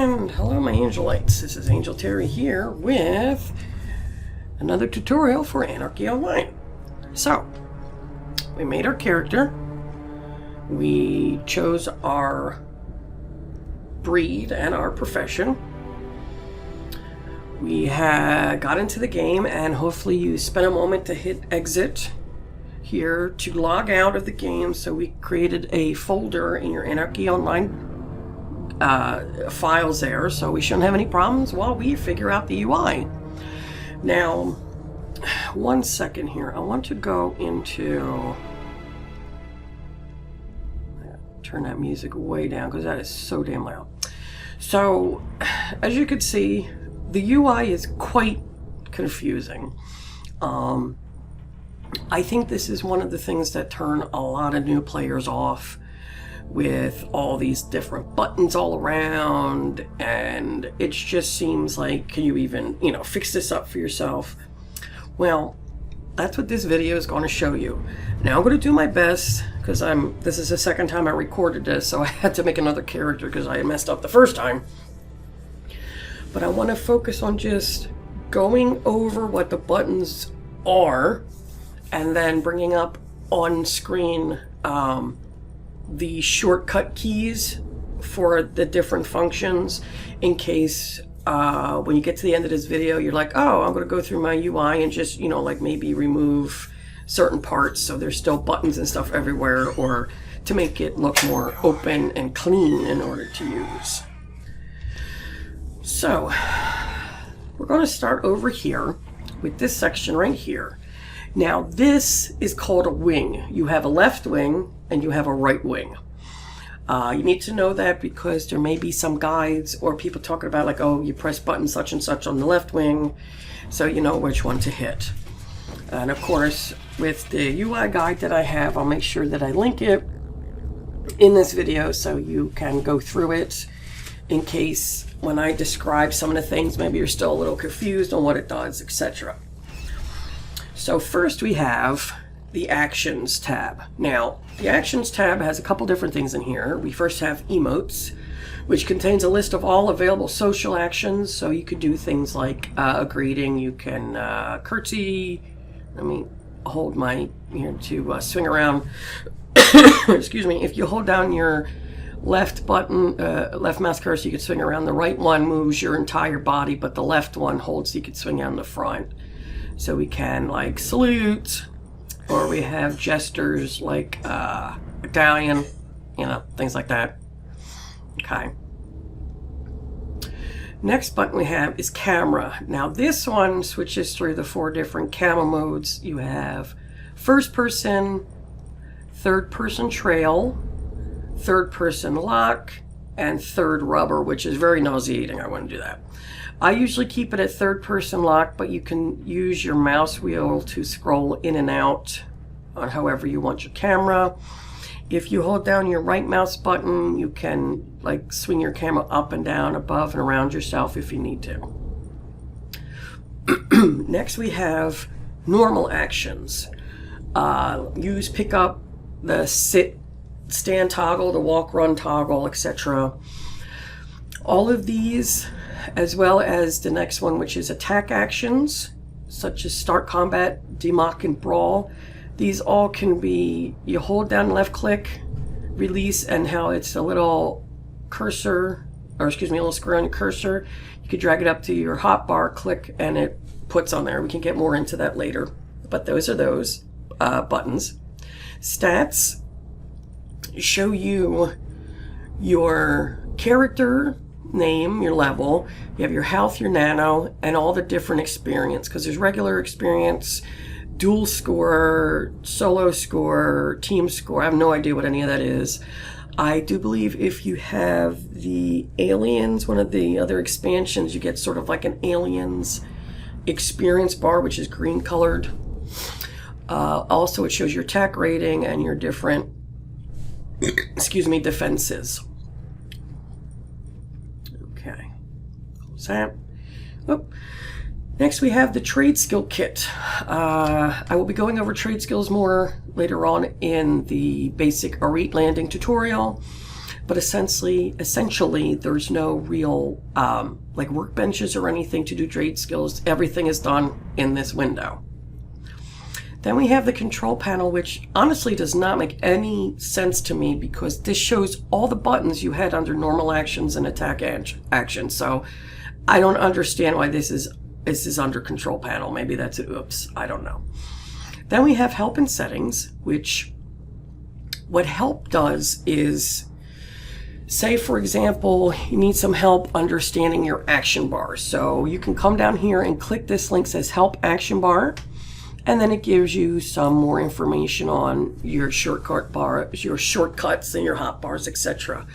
And hello my Angelites, this is Angel Terri here with another tutorial for Anarchy Online. So, we made our character, we chose our breed and our profession, we got into the game, and hopefully you spent a moment to hit exit here to log out of the game. So we created a folder in your Anarchy Online files there, so we shouldn't have any problems while we figure out the UI. Now, one second here. I want to go into... turn that music way down because that is so damn loud. So, as you can see, the UI is quite confusing. I think this is one of the things that turn a lot of new players off, with all these different buttons all around, and it just seems like, can you even, fix this up for yourself? Well, that's what this video is going to show you. Now I'm going to do my best, because this is the second time I recorded this, so I had to make another character because I messed up the first time. But I want to focus on just going over what the buttons are, and then bringing up on screen the shortcut keys for the different functions, in case when you get to the end of this video you're like, oh, I'm going to go through my UI and just like maybe remove certain parts so there's still buttons and stuff everywhere, or to make it look more open and clean in order to use. So we're going to start over here with this section right here. Now this is called a wing. You have a left wing and you have a right wing. You need to know that because there may be some guides or people talking about like, oh, you press button such and such on the left wing, so you know which one to hit. And of course, with the UI guide that I have, I'll make sure that I link it in this video so you can go through it, in case when I describe some of the things, maybe you're still a little confused on what it does, etc. So first we have the Actions tab. Now, the Actions tab has a couple different things in here. We first have Emotes, which contains a list of all available social actions. So you could do things like a greeting, you can curtsy. Let me hold my here to swing around. Excuse me. If you hold down your left button, left mouse cursor, you can swing around. The right one moves your entire body, but the left one holds so you can swing down the front. So we can like salute, or we have gestures like Italian, things like that. Okay. Next button we have is camera. Now this one switches through the 4 different camera modes. You have first person, third person trail, third person lock, and third rubber, which is very nauseating. I wouldn't do that. I usually keep it at third person lock, but you can use your mouse wheel to scroll in and out on however you want your camera. If you hold down your right mouse button, you can like swing your camera up and down, above and around yourself if you need to. Next we have normal actions. Use, pick up, the sit, stand toggle, the walk, run toggle, etc. All of these, as well as the next one, which is attack actions, such as start combat, demock, and brawl. These all can be, you hold down left click, release, and how it's a little cursor, or excuse me, a little square on your cursor. You could drag it up to your hotbar, click, and it puts on there. We can get more into that later, but those are those buttons. Stats show you your character name, your level, you have your health, your nano, and all the different experience, because there's regular experience, dual score, solo score, team score. I have no idea what any of that is. I do believe if you have the Aliens, one of the other expansions, you get sort of like an Aliens experience bar, which is green colored. Also, it shows your attack rating and your different defenses. Okay, close that. Oh. Next we have the trade skill kit. I will be going over trade skills more later on in the basic Arete landing tutorial. but essentially there's no real like workbenches or anything to do trade skills. Everything is done in this window. Then we have the control panel, which honestly does not make any sense to me because this shows all the buttons you had under normal actions and attack action. So I don't understand why this is under control panel. Maybe that's an oops, I don't know. Then we have help and settings, which what help does is, say for example, you need some help understanding your action bar. So you can come down here and click this link that says help action bar, and then it gives you some more information on your shortcut bars, your shortcuts and your hotbars, etc.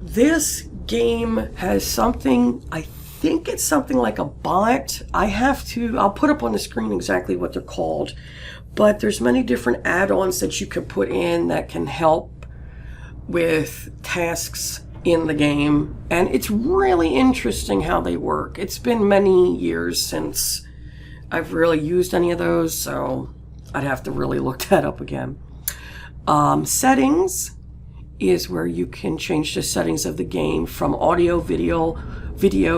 This game has something, I think it's something like a bot. I'll put up on the screen exactly what they're called, but there's many different add-ons that you can put in that can help with tasks in the game, and it's really interesting how they work. It's been many years since I've really used any of those, so I'd have to really look that up again. Settings is where you can change the settings of the game from audio, video,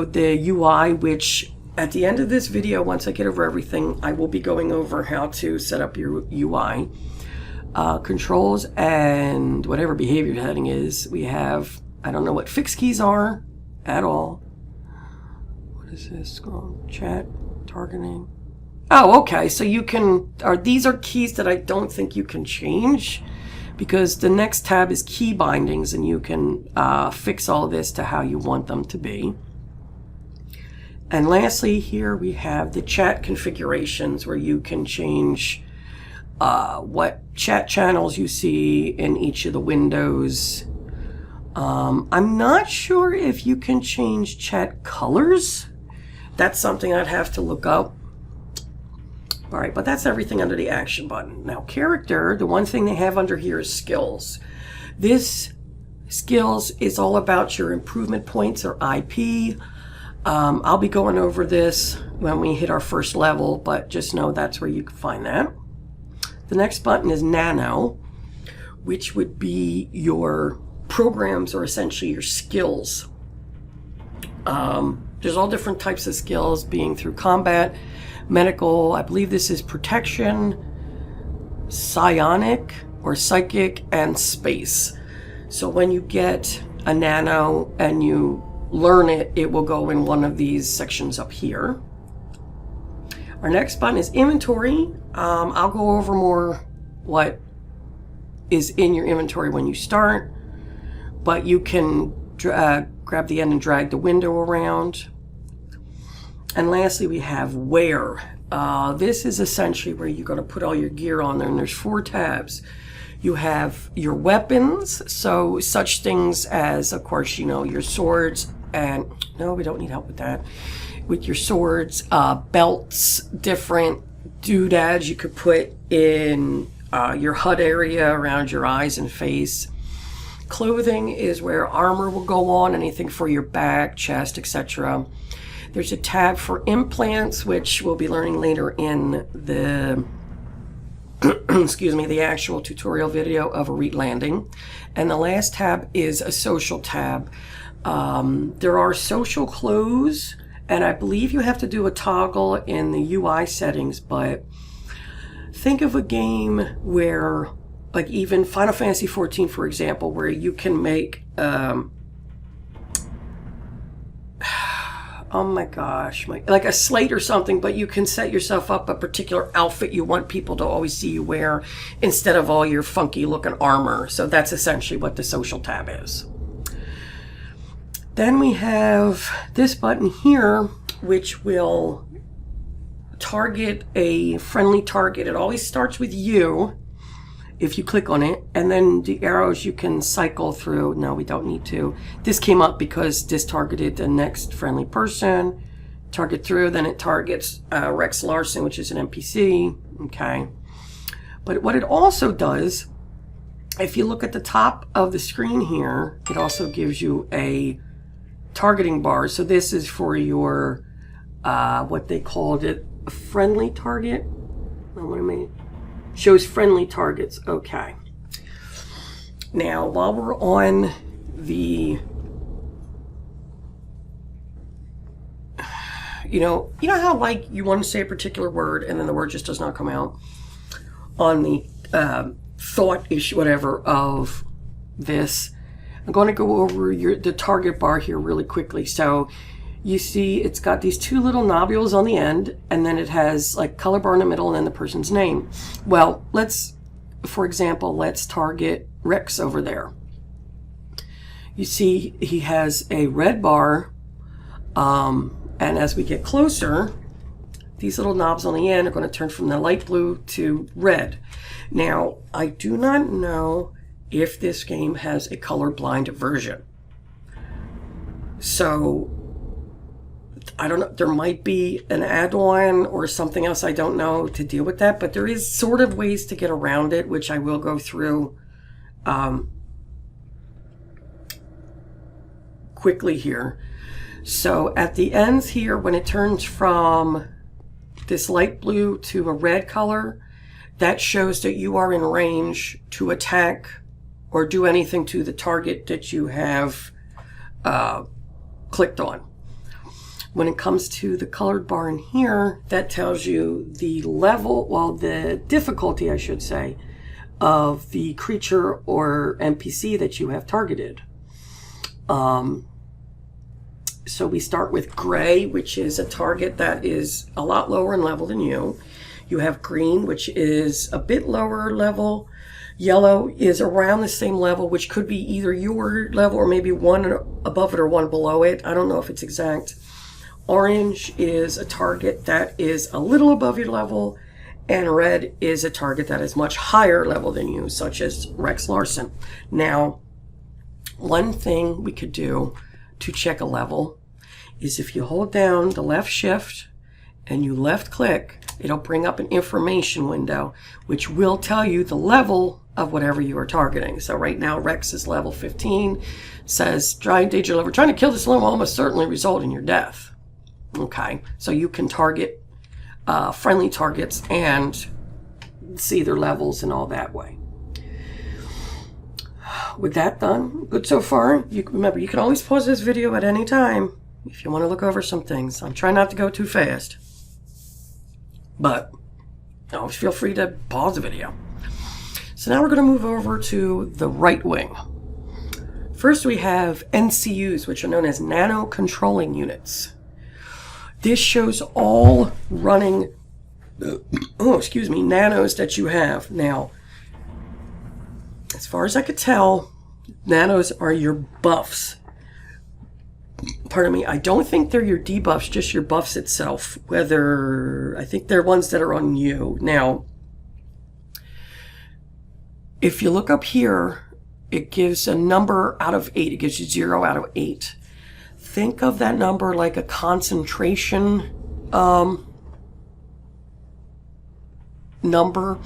the UI, which at the end of this video, once I get over everything, I will be going over how to set up your UI. Controls and whatever behavior heading is. We have, I don't know what fixed keys are at all. What is this? Scroll, chat, targeting. Oh, okay. So you can, these are keys that I don't think you can change, because the next tab is key bindings, and you can fix all of this to how you want them to be. And lastly, here we have the chat configurations, where you can change what chat channels you see in each of the windows. I'm not sure if you can change chat colors. That's something I'd have to look up. All right, but that's everything under the action button. Now, character, the one thing they have under here is skills. This skills is all about your improvement points, or IP. I'll be going over this when we hit our first level, but just know that's where you can find that. The next button is nano, which would be your programs, or essentially your skills. There's all different types of skills, being through combat, medical, I believe this is protection, psionic or psychic, and space. So when you get a nano and you learn it, it will go in one of these sections up here. Our next button is inventory. I'll go over more what is in your inventory when you start, but you can grab the end and drag the window around. And lastly, we have wear. This is essentially where you're going to put all your gear on there, and there's 4 tabs. You have your weapons, so such things as, of course, you know, your swords, and no, we don't need help with that. With your swords, belts, different doodads you could put in your HUD area around your eyes and face. Clothing is where armor will go on, anything for your back, chest, etc. There's a tab for implants, which we'll be learning later in the excuse me, the actual tutorial video of a REIT landing. And the last tab is a social tab. There are social clothes, and I believe you have to do a toggle in the UI settings, but think of a game where, like even Final Fantasy XIV, for example, where you can make oh my gosh, like a slate or something, but you can set yourself up a particular outfit you want people to always see you wear instead of all your funky looking armor. So that's essentially what the social tab is. Then we have this button here, which will target a friendly target. It always starts with you if you click on it, and then the arrows you can cycle through. No, we don't need to. This came up because this targeted the next friendly person. Target through, then it targets Rex Larson, which is an NPC. Okay. But what it also does, if you look at the top of the screen here, it also gives you a targeting bar. So this is for your, what they called it, a friendly target. Shows friendly targets. Okay. Now, while we're on the, you know how like you want to say a particular word and then the word just does not come out? On the thought issue, whatever, of this, I'm going to go over the target bar here really quickly. So you see it's got these two little nobules on the end, and then it has like color bar in the middle and then the person's name. Well, for example, let's target Rex over there. You see he has a red bar, and as we get closer, these little knobs on the end are going to turn from the light blue to red. Now, I do not know if this game has a colorblind version. So, I don't know. There might be an add-on or something else, I don't know, to deal with that. But there is sort of ways to get around it, which I will go through quickly here. So, at the ends here, when it turns from this light blue to a red color, that shows that you are in range to attack or do anything to the target that you have clicked on. When it comes to the colored bar in here, that tells you the level, well, the difficulty, I should say, of the creature or NPC that you have targeted. So we start with gray, which is a target that is a lot lower in level than you. You have green, which is a bit lower level. Yellow is around the same level, which could be either your level or maybe one above it or one below it. I don't know if it's exact. Orange is a target that is a little above your level, and red is a target that is much higher level than you, such as Rex Larson. Now, one thing we could do to check a level is if you hold down the left shift and you left click, it'll bring up an information window, which will tell you the level of whatever you are targeting. So right now, Rex is level 15, says, trying to kill this limb will almost certainly result in your death. Okay, so you can target friendly targets and see their levels and all that way. With that done, good so far. Remember, you can always pause this video at any time if you want to look over some things. I'm trying not to go too fast, but always feel free to pause the video. So now we're going to move over to the right wing. First, we have NCUs, which are known as Nano Controlling Units. This shows all running, nanos that you have. Now, as far as I could tell, nanos are your buffs. Pardon me, I don't think they're your debuffs, just your buffs itself. I think they're ones that are on you. Now, if you look up here, it gives a number out of 8. It gives you 0 out of 8. Think of that number like a concentration number.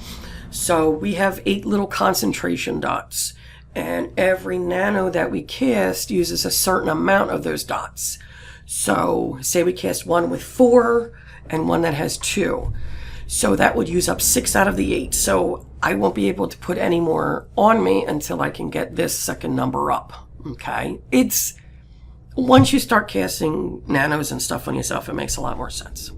So we have 8 little concentration dots, and every nano that we cast uses a certain amount of those dots. So say we cast one with 4 and one that has 2. So that would use up 6 out of the 8. So I won't be able to put any more on me until I can get this second number up. Okay? Once you start casting nanos and stuff on yourself, it makes a lot more sense.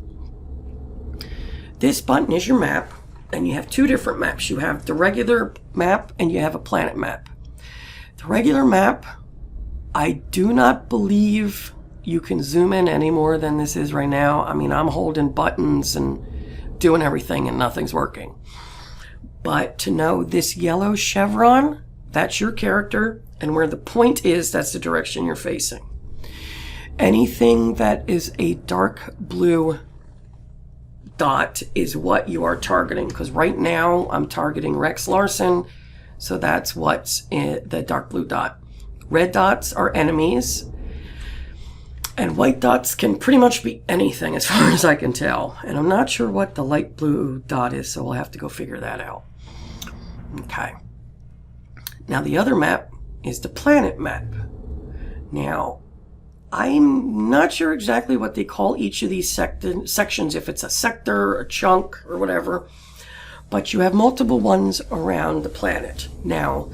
This button is your map, and you have 2 different maps. You have the regular map and you have a planet map. The regular map, I do not believe you can zoom in any more than this is right now. I mean, I'm holding buttons and doing everything and nothing's working. But to know this yellow chevron, that's your character, and where the point is, that's the direction you're facing. Anything that is a dark blue dot is what you are targeting, because right now I'm targeting Rex Larson, so that's what's in the dark blue dot. Red dots are enemies, and white dots can pretty much be anything as far as I can tell. And I'm not sure what the light blue dot is, so we'll have to go figure that out. Okay. Now the other map is the planet map. Now, I'm not sure exactly what they call each of these sections, if it's a sector, a chunk, or whatever, but you have multiple ones around the planet. Now,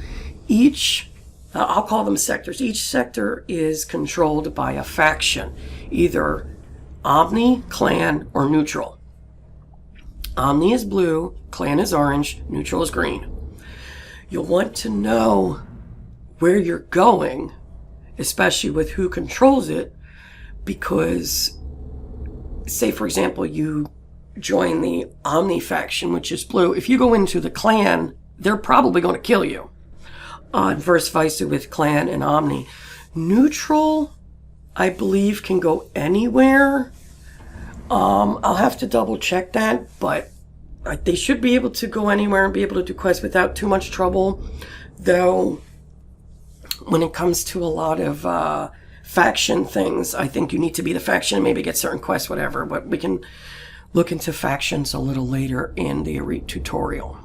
Each, I'll call them sectors. Each sector is controlled by a faction, either Omni, Clan, or Neutral. Omni is blue, Clan is orange, Neutral is green. You'll want to know where you're going, especially with who controls it, because, say for example, you join the Omni faction, which is blue. If you go into the Clan, they're probably going to kill you. Verse vice with Clan and Omni. Neutral, I believe, can go anywhere. I'll have to double check that, but they should be able to go anywhere and be able to do quests without too much trouble. Though, when it comes to a lot of faction things, I think you need to be the faction and maybe get certain quests, whatever. But we can look into factions a little later in the Elite tutorial.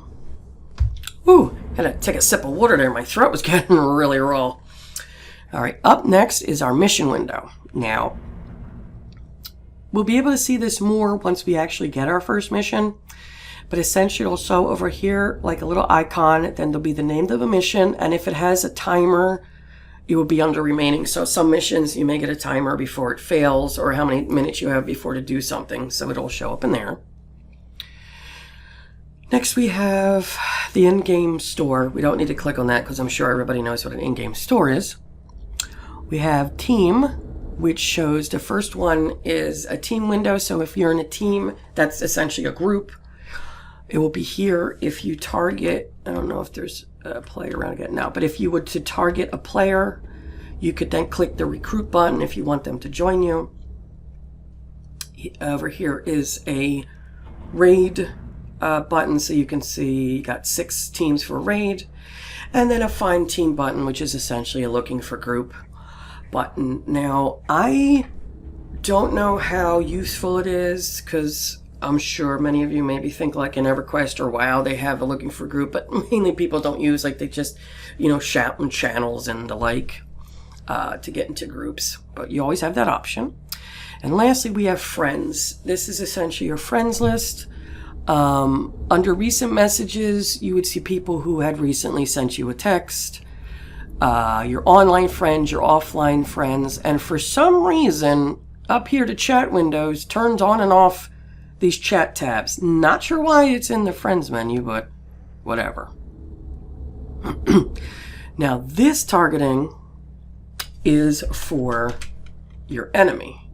Ooh, had to take a sip of water there. My throat was getting really raw. All right, up next is our mission window. Now, we'll be able to see this more once we actually get our first mission. But essentially it'll show over here like a little icon. Then there'll be the name of the mission. And if it has a timer, it will be under remaining. So some missions you may get a timer before it fails, or how many minutes you have before to do something. So it'll show up in there. Next we have the in-game store. We don't need to click on that because I'm sure everybody knows what an in-game store is. We have team, which shows the first one is a team window. So if you're in a team, that's essentially a group. It will be here if you target, I don't know if there's a player around again now, but if you were to target a player, you could then click the recruit button if you want them to join you. Over here is a raid button, so you can see you got 6 teams for raid, and then a find team button, which is essentially a looking for group button. Now, I don't know how useful it is, because I'm sure many of you maybe think like in EverQuest or WoW they have a looking for group, but mainly people don't use, like they just, shout in channels and the like to get into groups. But you always have that option. And lastly, we have friends. This is essentially your friends list. Under recent messages, you would see people who had recently sent you a text, your online friends, your offline friends, and for some reason, up here the chat windows turns on and off these chat tabs. Not sure why it's in the friends menu, but whatever. Now, this targeting is for your enemy.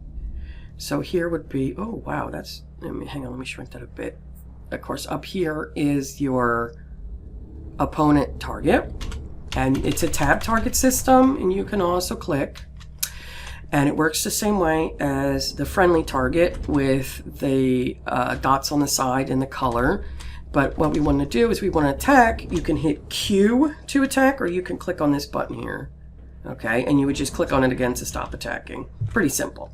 So here would be, oh wow, that's, hang on, let me shrink that a bit. Of course, up here is your opponent target, and it's a tab target system, and you can also click. And it works the same way as the friendly target with the dots on the side and the color. But what we want to do is we want to attack. You can hit Q to attack, or you can click on this button here. Okay, and you would just click on it again to stop attacking. Pretty simple.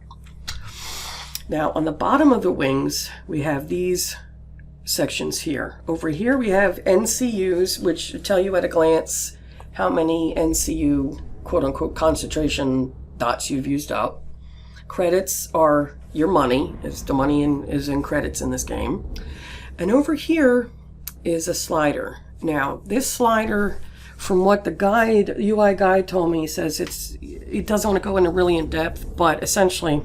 Now, on the bottom of the wings, we have these sections here. Over here, we have NCUs, which tell you at a glance how many NCU, quote-unquote, concentration dots you've used up. Credits are your money. The money is in credits in this game. And over here is a slider. Now, this slider, from what the UI guide told me, says it doesn't want to go into really in depth, but essentially,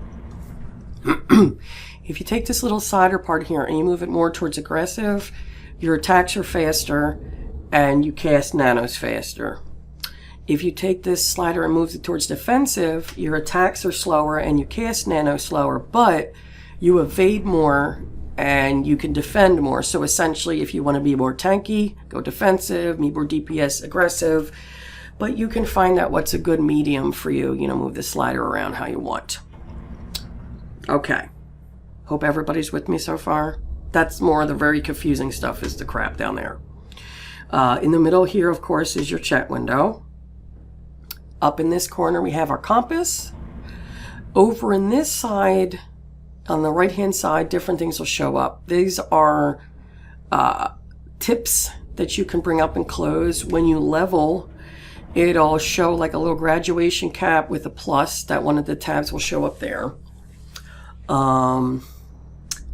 if you take this little slider part here and you move it more towards aggressive, your attacks are faster and you cast nanos faster. If you take this slider and move it towards defensive, your attacks are slower and you cast nano slower, but you evade more and you can defend more. So essentially, if you want to be more tanky, go defensive, be more DPS aggressive, but you can find out what's a good medium for you, move the slider around how you want. Okay. Hope everybody's with me so far. That's more of the very confusing stuff, is the crap down there. In the middle here, of course, is your chat window. Up in this corner, we have our compass. Over in this side, on the right-hand side, different things will show up. These are tips that you can bring up and close. When you level, it'll show like a little graduation cap with a plus. That one of the tabs will show up there.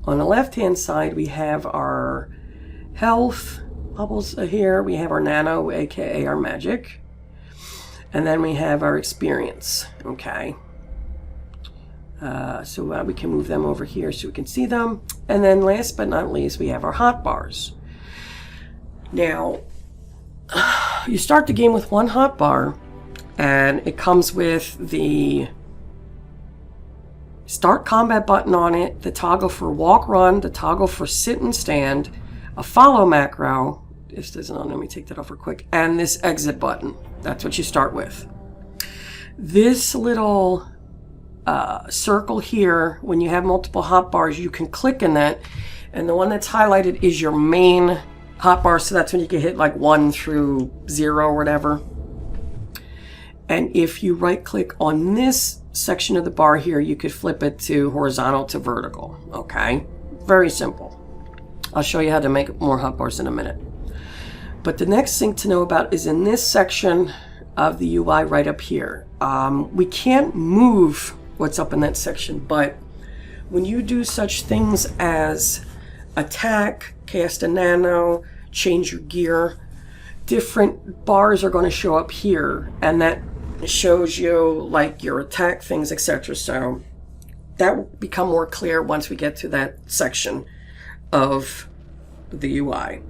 On the left-hand side, we have our health bubbles here. We have our nano, aka our magic. And then we have our experience, okay? So we can move them over here so we can see them. And then last but not least, we have our hotbars. Now, you start the game with one hotbar, and it comes with the start combat button on it, the toggle for walk run, the toggle for sit and stand, a follow macro. This doesn't on, let me take that off real quick, and this exit button. That's what you start with. This little circle here, when you have multiple hotbars, you can click in that, and the one that's highlighted is your main hotbar, so that's when you can hit like 1 through 0 or whatever. And if you right click on this section of the bar here, you could flip it to horizontal to vertical. Okay, very simple. I'll show you how to make more hotbars in a minute. But the next thing to know about is in this section of the UI right up here. We can't move what's up in that section, but when you do such things as attack, cast a nano, change your gear, different bars are going to show up here, and that shows you like your attack things, etc. So that will become more clear once we get to that section of the UI.